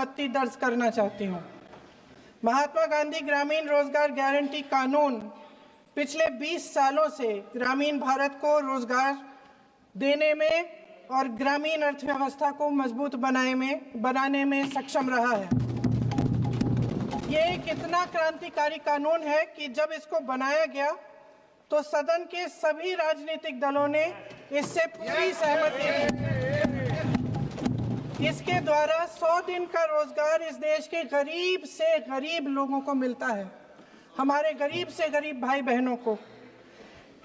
आपत्ति दर्ज करना चाहती हूँ। महात्मा गांधी ग्रामीण रोजगार गारंटी कानून पिछले 20 सालों से ग्रामीण भारत को रोजगार देने में और ग्रामीण अर्थव्यवस्था को मजबूत बनाने में सक्षम रहा है। ये एक इतना क्रांतिकारी कानून है कि जब इसको बनाया गया तो सदन के सभी राजनीतिक दलों ने इससे पूरी सहमति दी। इसके द्वारा 100 दिन का रोजगार इस देश के गरीब से गरीब लोगों को मिलता है, हमारे गरीब से गरीब भाई बहनों को।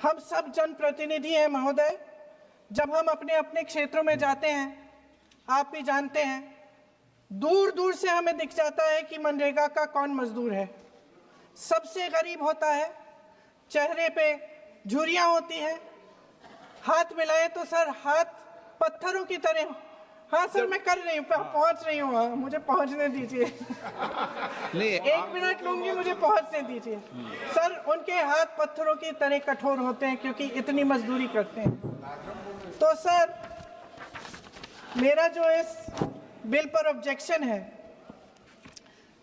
हम सब जनप्रतिनिधि हैं महोदय, जब हम अपने अपने क्षेत्रों में जाते हैं, आप भी जानते हैं, दूर दूर से हमें दिख जाता है कि मनरेगा का कौन मजदूर है। सबसे गरीब होता है, चेहरे पे झुर्रियां होती है, हाथ मिलाए तो सर हाथ पत्थरों की तरह। हाँ सर, मैं कर रही हूँ, पहुंच रही हूँ, मुझे पहुंचने दीजिए। एक मिनट लूंगी, मुझे पहुंचने दीजिए। सर, उनके हाथ पत्थरों की तरह कठोर होते हैं क्योंकि इतनी मजदूरी करते हैं। तो सर, मेरा जो इस बिल पर ऑब्जेक्शन है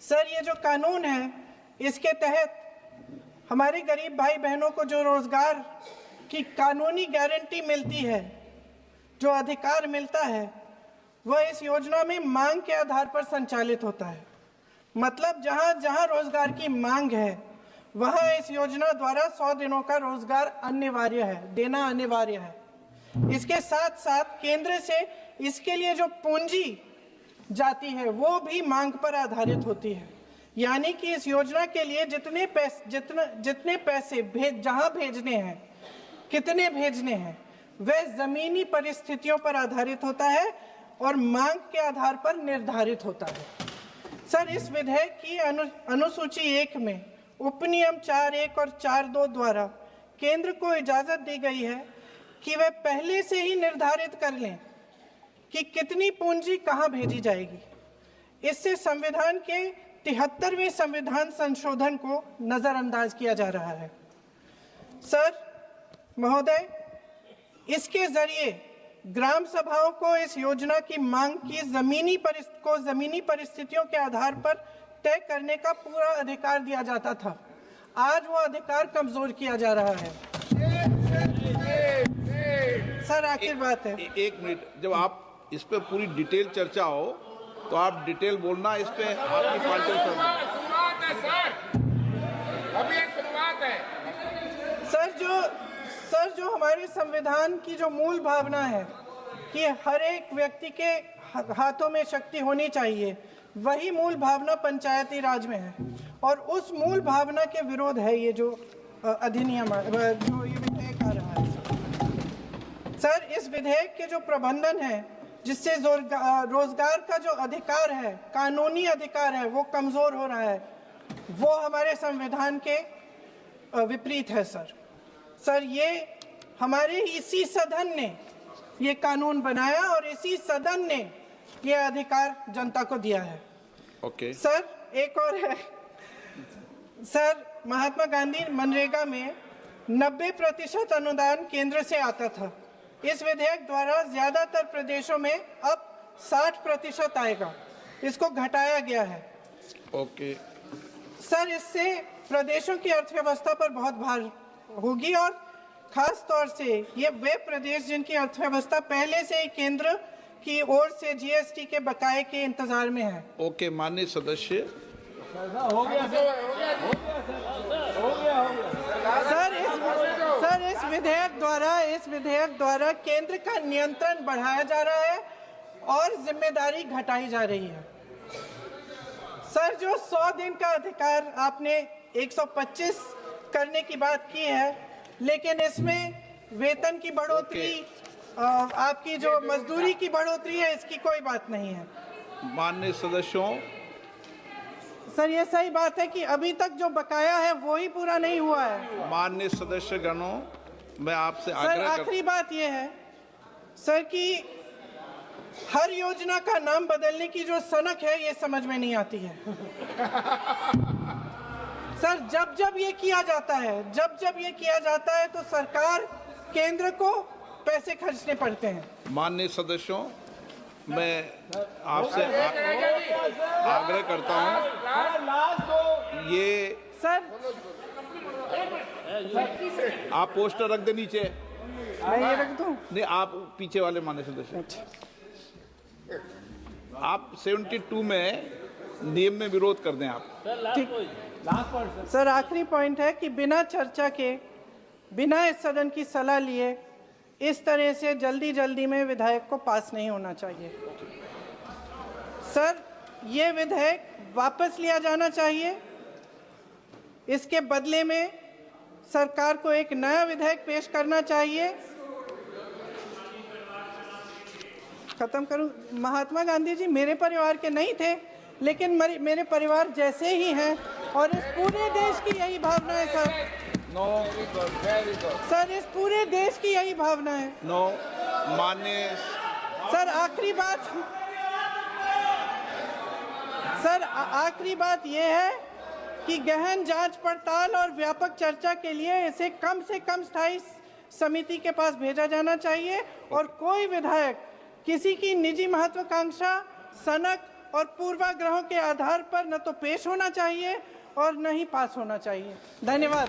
सर, ये जो कानून है इसके तहत हमारे गरीब भाई बहनों को जो रोजगार की कानूनी गारंटी मिलती है, जो अधिकार मिलता है, वह इस योजना में मांग के आधार पर संचालित होता है। मतलब जहां जहां रोजगार की मांग है वहां इस योजना द्वारा 100 दिनों का रोजगार अनिवार्य है, देना अनिवार्य है। इसके साथ साथ केंद्र से इसके लिए जो पूंजी जाती है वो भी मांग पर आधारित होती है। यानी कि इस योजना के लिए जितने पैसे जहां भेजने हैं, कितने भेजने हैं, वह जमीनी परिस्थितियों पर आधारित होता है और मांग के आधार पर निर्धारित होता है। सर, इस विधेयक की अनुसूची 1 में उपनियम 4(1) और 4(2) द्वारा केंद्र को इजाजत दी गई है कि वे पहले से ही निर्धारित कर लें कि कितनी पूंजी कहां भेजी जाएगी। इससे संविधान के 73वें संविधान संशोधन को नजरअंदाज किया जा रहा है। सर महोदय, इसके जरिए ग्राम सभाओं को इस योजना की मांग की जमीनी परिस्थितियों के आधार पर तय करने का पूरा अधिकार दिया जाता था। आज वो अधिकार कमजोर किया जा रहा है। सर, आखिर बात है, एक मिनट, जब आप इस पे पूरी डिटेल चर्चा हो तो आप डिटेल बोलना। इस पे आपकी पार्टी शुरुआत है सर, अभी एक शुरुआत है। सर जो हमारे संविधान की जो मूल भावना है कि हर एक व्यक्ति के हाथों में शक्ति होनी चाहिए, वही मूल भावना पंचायती राज में है और उस मूल भावना के विरोध है ये जो अधिनियम जो ये विधेयक आ रहा है। सर, इस विधेयक के जो प्रबंधन है जिससे रोजगार का जो अधिकार है, कानूनी अधिकार है, वो कमजोर हो रहा है, वो हमारे संविधान के विपरीत है। सर, ये हमारे इसी सदन ने ये कानून बनाया और इसी सदन ने ये अधिकार जनता को दिया है। ओके। सर, एक और है सर, महात्मा गांधी मनरेगा में 90% अनुदान केंद्र से आता था। इस विधेयक द्वारा ज्यादातर प्रदेशों में अब 60% आएगा, इसको घटाया गया है। ओके। सर, इससे प्रदेशों की अर्थव्यवस्था पर बहुत भार होगी और खास तौर से ये वे प्रदेश जिनकी अर्थव्यवस्था पहले से ही केंद्र की ओर से जीएसटी के बकाये के इंतजार में है। ओके, माननीय सदस्य। हो गया सर, इस विधेयक द्वारा केंद्र का नियंत्रण बढ़ाया जा रहा है और जिम्मेदारी घटाई जा रही है। सर, जो 100 दिन का अधिकार आपने 125 करने की बात की है, लेकिन इसमें वेतन की बढ़ोतरी, आपकी जो मजदूरी की बढ़ोतरी है, इसकी कोई बात नहीं है। माननीय सदस्यों। सर, ये सही बात है कि अभी तक जो बकाया है वो ही पूरा नहीं हुआ है। माननीय सदस्य गणों, मैं आपसे आग्रह सर, आखिरी बात ये है सर कि हर योजना का नाम बदलने की जो सनक है ये समझ में नहीं आती है। सर, जब ये किया जाता है तो सरकार, केंद्र को पैसे खर्चने पड़ते हैं। माननीय सदस्यों, मैं आपसे आग्रह करता हूं, ये सर आप पोस्टर रख दे नीचे। मैं ये रख दूं? नहीं, आप पीछे वाले मान्य सदस्य, आप 72 में नियम में विरोध कर दें आप। ठीक। सर आखिरी पॉइंट है कि बिना चर्चा के, बिना इस सदन की सलाह लिए इस तरह से जल्दी जल्दी में विधेयक को पास नहीं होना चाहिए। सर ये विधेयक वापस लिया जाना चाहिए। इसके बदले में सरकार को एक नया विधेयक पेश करना चाहिए। खत्म करूं? महात्मा गांधी जी मेरे परिवार के नहीं थे, लेकिन मेरे परिवार जैसे ही हैं और इस पूरे देश की यही भावना है सर। नो, सर इस पूरे देश की यही भावना है। नो मान्य सर आखिरी बात, सर आखिरी बात यह है कि गहन जांच पड़ताल और व्यापक चर्चा के लिए इसे कम से कम स्थायी समिति के पास भेजा जाना चाहिए और कोई विधायक किसी की निजी महत्वाकांक्षा, सनक और पूर्वाग्रहों के आधार पर न तो पेश होना चाहिए और न ही पास होना चाहिए। धन्यवाद।